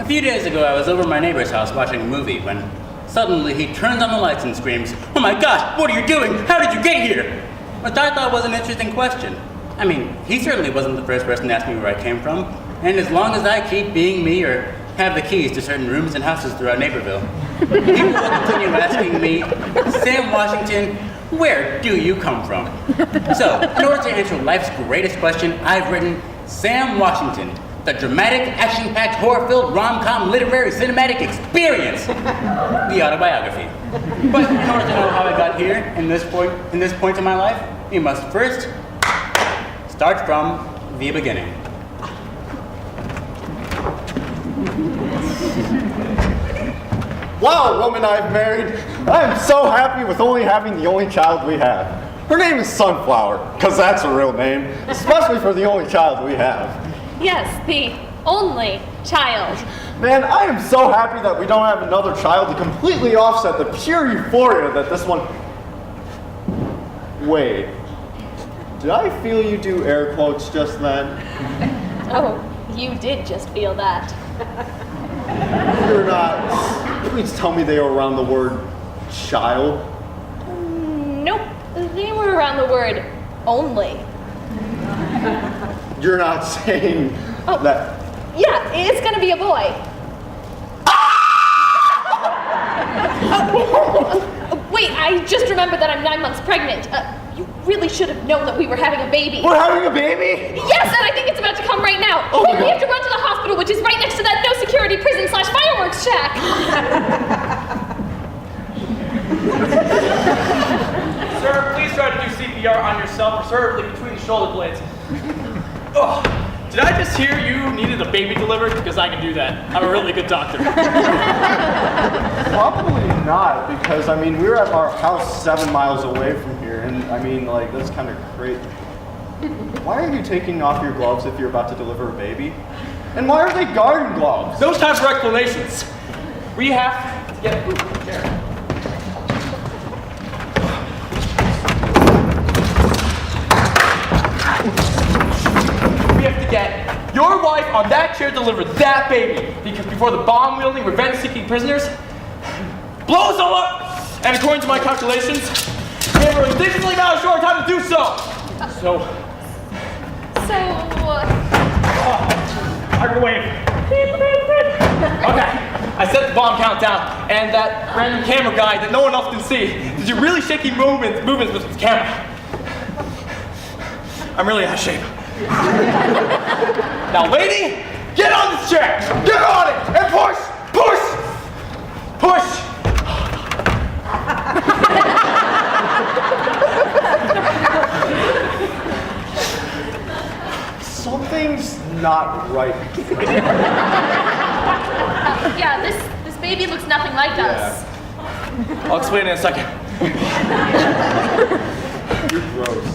A few days ago, I was over at my neighbor's house watching a movie when suddenly he turns on the lights and screams, "Oh my gosh, what are you doing? How did you get here?" Which I thought was an interesting question. I mean, he certainly wasn't the first person to ask me where I came from, and as long as I keep being me or have the keys to certain rooms and houses throughout Naperville, people will continue asking me, "Sam Washington, where do you come from?" So, in order to answer life's greatest question, I've written Sam Washington, the dramatic, action-packed, horror-filled, rom-com, literary, cinematic experience, the autobiography. But in order to know how I got here, in this point in my life, we must first start from the beginning. Wow, woman I've married. I am so happy with only having the only child we have. Her name is Sunflower, because that's her real name, especially for the only child we have. Yes, the only child. Man, I am so happy that we don't have another child to completely offset the pure euphoria that this one... Wait, did I feel you do air quotes just then? Oh, you did just feel that. You're not... Please tell me they were around the word child. Nope, they were around the word only. You're not saying that... Yeah, it's gonna be a boy. Wait, I just remembered that I'm 9 months pregnant. You really should have known that we were having a baby. We're having a baby? Yes, and I think it's about to come right now. Oh my We have to run to the hospital, which is right next to that no-security prison/fireworks shack. Sir, please try to do CPR on yourself, preferably between the shoulder blades. Oh, did I just hear you needed a baby delivered? Because I can do that. I'm a really good doctor. Probably not, because, I mean, we were at our house 7 miles away from here, and, I mean, like, that's kind of crazy. Why are you taking off your gloves if you're about to deliver a baby? And why are they garden gloves? No time for explanations. We have to get a food from the chair. We have to get your wife on that chair to deliver that baby, because before the bomb-wielding, revenge-seeking prisoners blows all up, and according to my calculations, we have a ridiculously amount of short time to do so. So, microwave. Okay, I set the bomb countdown, and that random camera guy that no one else can see did you really shaky movements with the camera. I'm really out of shape. Now, lady, get on this chair. Get on it and push, push, push. Something's not right. Yeah, this baby looks nothing like us. I'll explain in a second. You're gross.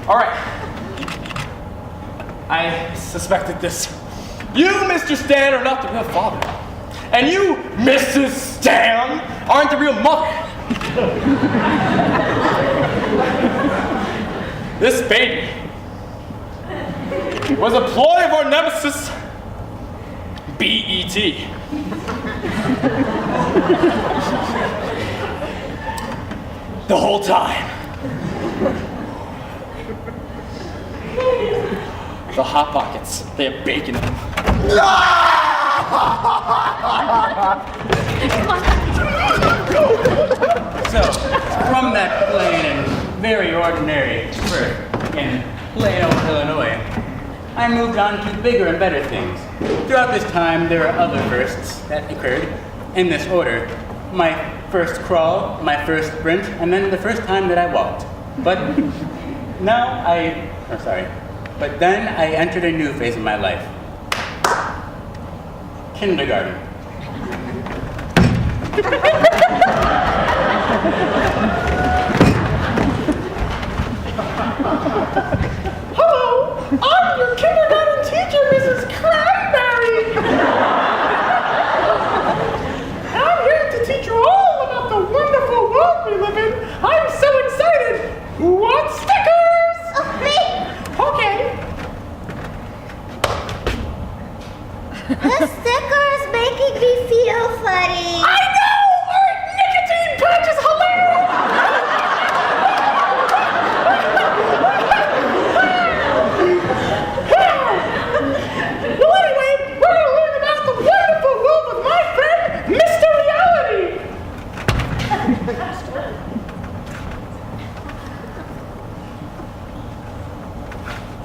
All right. I suspected this. You, Mr. Stan, are not the real father. And you, Mrs. Stan, aren't the real mother. This baby was a ploy of our nemesis, BET. The whole time. The Hot Pockets, they have bacon in them. So, from that plain and very ordinary birth in Plano, Illinois, I moved on to bigger and better things. Throughout this time, there were other firsts that occurred in this order. My first crawl, my first sprint, and then the first time that I walked. But then I entered a new phase of my life. Kindergarten. Hello, I'm your kindergarten teacher, Mrs. Cranberry. I'm here to teach you all about the wonderful world we live in. I'm so excited. Who wants stickers? Me. Okay. The sticker is making me feel funny. I know! Our nicotine patch is hilarious! Well, anyway, we're going to learn about the wonderful world of my friend, Mr. Reality!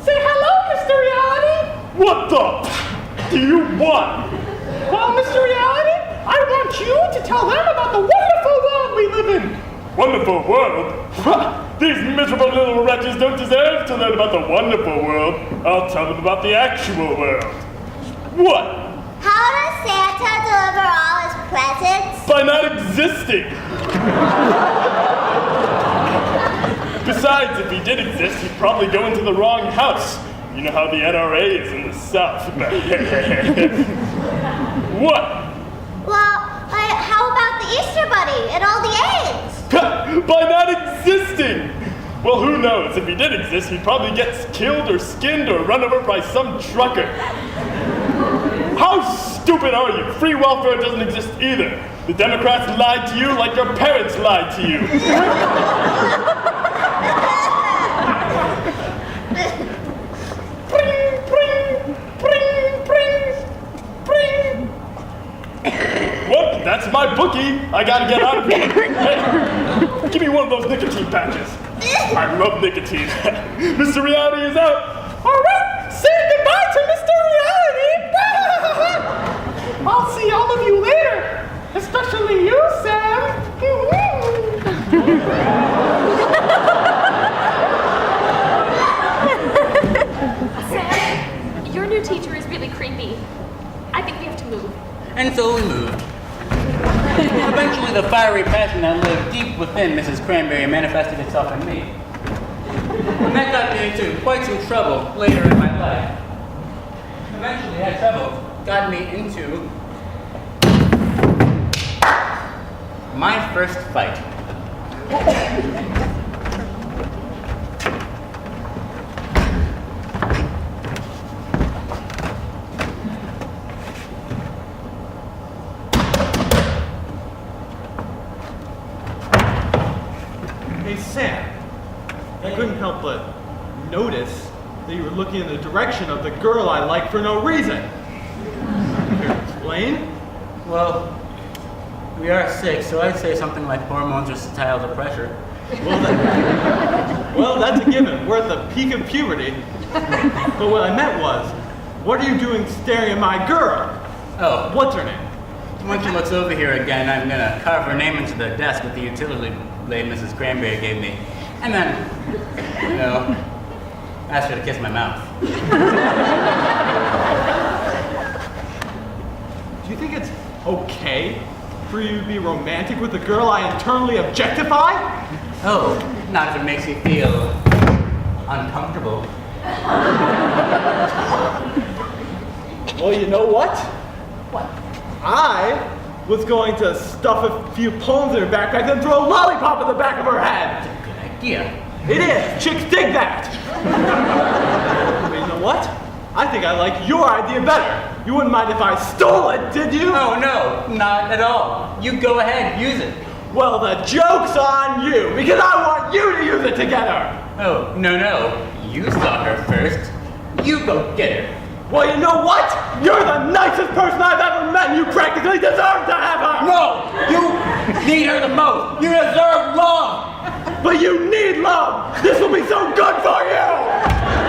Say hello, Mr. Reality! What the do you want? Well, Mr. Reality, I want you to tell them about the wonderful world we live in. Wonderful world? These miserable little wretches don't deserve to learn about the wonderful world. I'll tell them about the actual world. What? How does Santa deliver all his presents? By not existing. Besides, if he did exist, he'd probably go into the wrong house. You know how the NRA is in the South. What? Well, how about the Easter Bunny and all the eggs? By not existing! Well, who knows? If he did exist, he'd probably get killed or skinned or run over by some trucker. How stupid are you? Free welfare doesn't exist either. The Democrats lied to you like your parents lied to you. Well, that's my bookie. I gotta get out of here. Hey, give me one of those nicotine patches. I love nicotine. Mr. Reality is out. All right, say goodbye to Mr. Reality. I'll see all of you later, especially you, Sam. Sam, your new teacher is really creepy. I think we have to move. And so we moved. Eventually, the fiery passion that lived deep within Mrs. Cranberry manifested itself in me. And that got me into quite some trouble later in my life. Eventually, that trouble got me into my first fight. Hey, Sam. I couldn't help but notice that you were looking in the direction of the girl I like for no reason. Can you explain? Well, we are sick, so I'd say something like hormones or societal pressure. Well, that's a given. We're at the peak of puberty. But what I meant was, what are you doing staring at my girl? Oh, What's her name? once she looks over here again, I'm gonna carve her name into the desk with the utility blade Mrs. Cranberry gave me. And then, ask her to kiss my mouth. Do you think it's okay for you to be romantic with a girl I internally objectify? Oh, not if it makes you feel uncomfortable. Well, you know what? What? I was going to stuff a few poems in her backpack and throw a lollipop in the back of her head. Good idea. It is. Chicks dig that. But you know what? I think I like your idea better. You wouldn't mind if I stole it, did you? Oh, no, not at all. You go ahead, use it. Well, the joke's on you, because I want you to use it together. Oh, no. You saw her first. You go get her. Well, you know what? You're the nicest person I've ever met, and you practically deserve to have her. No! You need her the most. You deserve love. But you need love. This will be so good for you.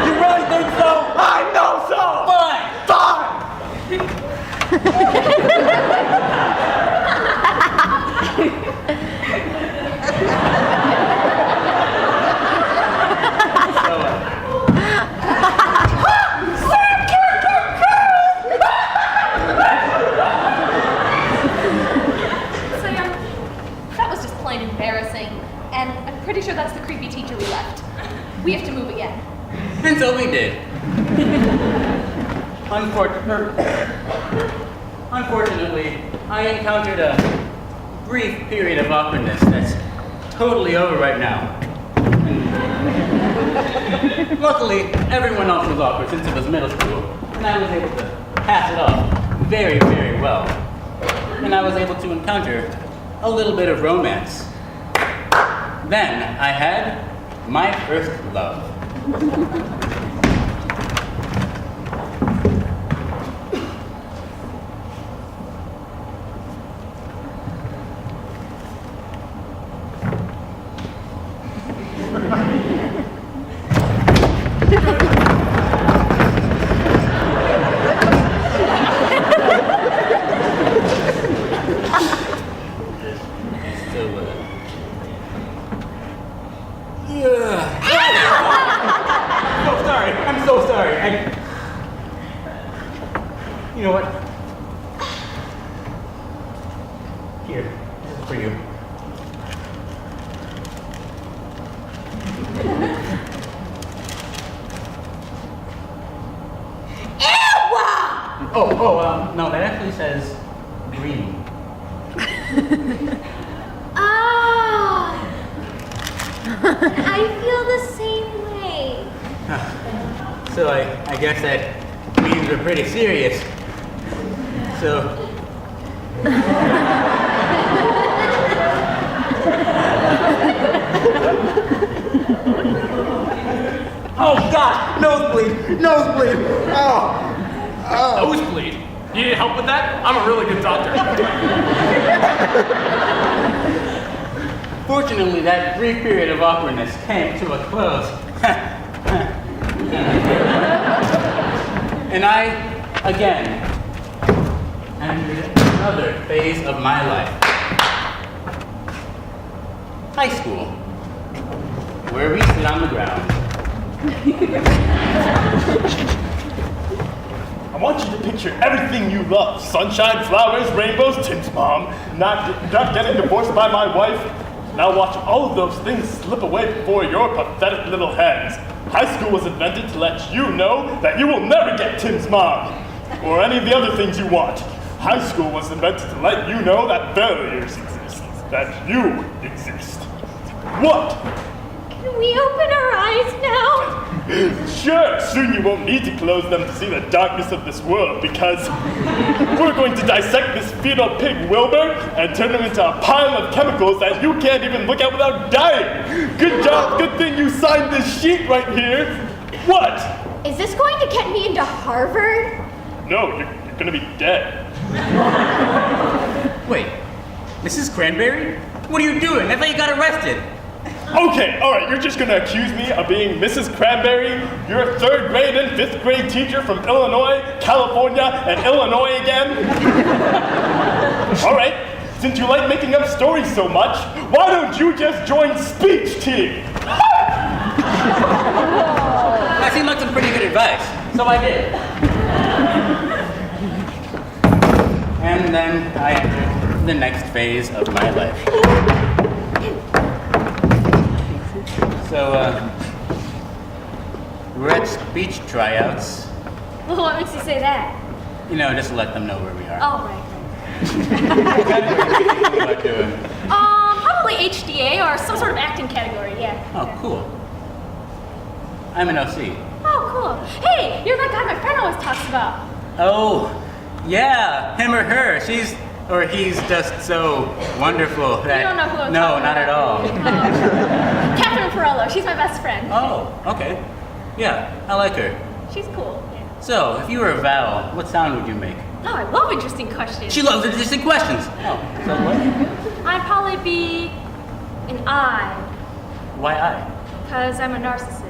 You really think so? I know so. Fine. Sam, that was just plain embarrassing. And I'm pretty sure that's the creepy teacher we left. We have to move again. And so we did. Unfortunately, I encountered a brief period of awkwardness that's totally over right now. And luckily, everyone else was awkward since it was middle school, and I was able to pass it off. very, very well. And I was able to encounter a little bit of romance. Then I had my first love. I'm so sorry. You know what? Here, this is for you. No, that actually says green. Ah, I feel the same way. So I guess that means we're pretty serious. So. Oh God! Nosebleed! Nosebleed! Oh! Nosebleed? You need help with that? I'm a really good doctor. Fortunately, that brief period of awkwardness came to a close. And I, again, entered another phase of my life. High school, where we sit on the ground. I want you to picture everything you love. Sunshine, flowers, rainbows, tints, Mom. Not getting divorced by my wife. Now watch all of those things slip away before your pathetic little hands. High school was invented to let you know that you will never get Tim's mom. Or any of the other things you want. High school was invented to let you know that failures exist. That you exist. What? Can we open our eyes now? Sure, soon you won't need to close them to see the darkness of this world because we're going to dissect this fetal pig Wilbur and turn him into a pile of chemicals that you can't even look at without dying. Good job, good thing you signed this sheet right here. What? Is this going to get me into Harvard? No, you're gonna be dead. Wait, Mrs. Cranberry? What are you doing? I thought you got arrested. Okay, alright, you're just gonna accuse me of being Mrs. Cranberry? You're a 3rd grade and 5th grade teacher from Illinois, California, and Illinois again? Alright, since you like making up stories so much, why don't you just join speech team? That seemed like some pretty good advice, so I did. And then I entered the next phase of my life. So, we're at speech tryouts. Well, what makes you say that? You know, just to let them know where we are. Oh, right. What kind of thing are you thinking about doing? Probably HDA or some sort of acting category, yeah. Oh, cool. I'm an OC. Oh, cool. Hey, you're that guy my friend always talks about. Oh, yeah, him or her. She's, or he's just so wonderful that... You don't know who I'm No, talking not about. at all. Catherine Perello, she's my best friend. Oh, okay. Yeah, I like her. She's cool. Yeah. So, if you were a vowel, what sound would you make? Oh, I love interesting questions. She loves interesting questions. Oh, so what? I'd probably be an I, Why I? because I'm a narcissist.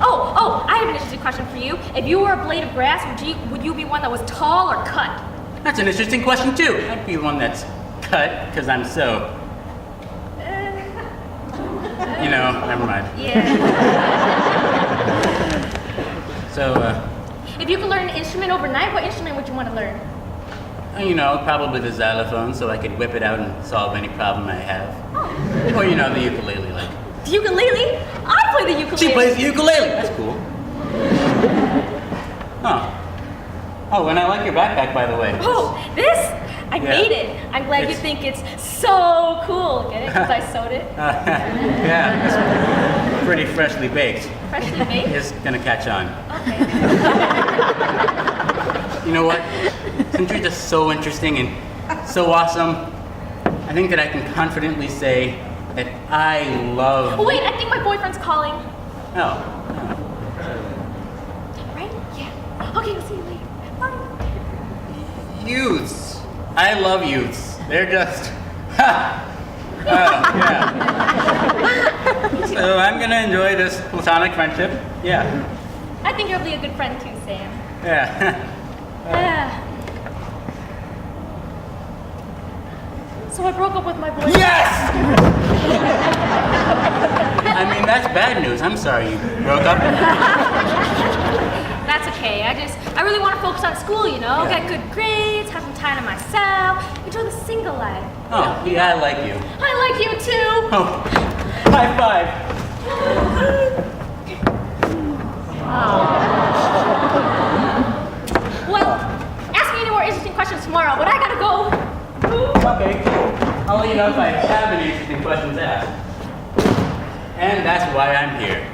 Oh, I have an interesting question for you. If you were a blade of grass, would you be one that was tall or cut? That's an interesting question, too. I'd be one that's cut, because I'm so... You know, never mind. Yeah. So, If you could learn an instrument overnight, what instrument would you want to learn? you know, probably the xylophone, so I could whip it out and solve any problem I have. Oh, Or, you know, the ukulele, like... the ukulele? I play the ukulele. She plays the ukulele! That's cool. Huh. Oh, and I like your backpack, by the way. Oh, this? I Yeah. made it. I'm glad you It's- think it's so cool. Get it? Because I sewed it. Yeah, it's pretty freshly baked. freshly baked? is gonna catch on. Okay. You know what? Since you're just so interesting and so awesome, I think that I can confidently say that I love. Oh, wait, I think my boyfriend's calling. Oh. Right? Yeah. Okay, I'll see you later. Bye. Youths. I love youths. They're just. Ha! Oh, yeah. So I'm gonna enjoy this platonic friendship. Yeah. I think you'll be a good friend too, Sam. Yeah. So I broke up with my boyfriend. Yes! I mean, that's bad news. I'm sorry you broke up. That's okay. I really want to focus on school, you know? Yeah. Get good grades, have some time to myself, enjoy the single life. Oh, yeah, I like you. I like you too. Oh, high five. Well, ask me any more interesting questions tomorrow, but I gotta go. Okay. I'll let you know if I have any interesting questions asked. And that's why I'm here.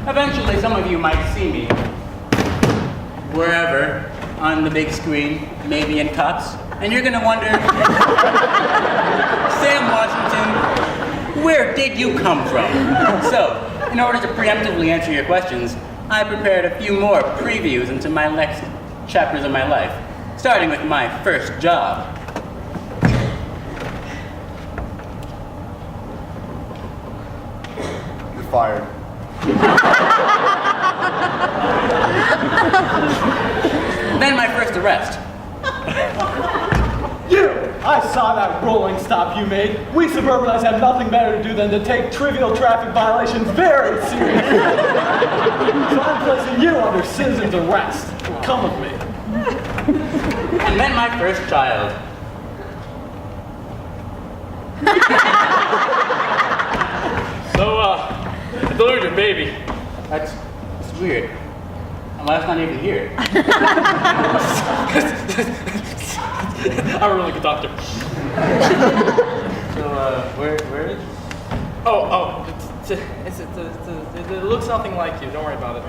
Eventually, some of you might see me wherever on the big screen, maybe in Cops, and you're gonna wonder, Sam Washington, where did you come from? So, in order to preemptively answer your questions, I prepared a few more previews into my next chapters of my life, starting with my first job. You're fired. Then my first arrest. You! I saw that rolling stop you made. We suburbanites have nothing better to do than to take trivial traffic violations very seriously. So I'm placing you under citizen's arrest. Come with me. And then my first child. So, I delivered your baby. That's weird. My wife's not even here. I'm a really good doctor. So, where is? It looks nothing like you. Don't worry about it.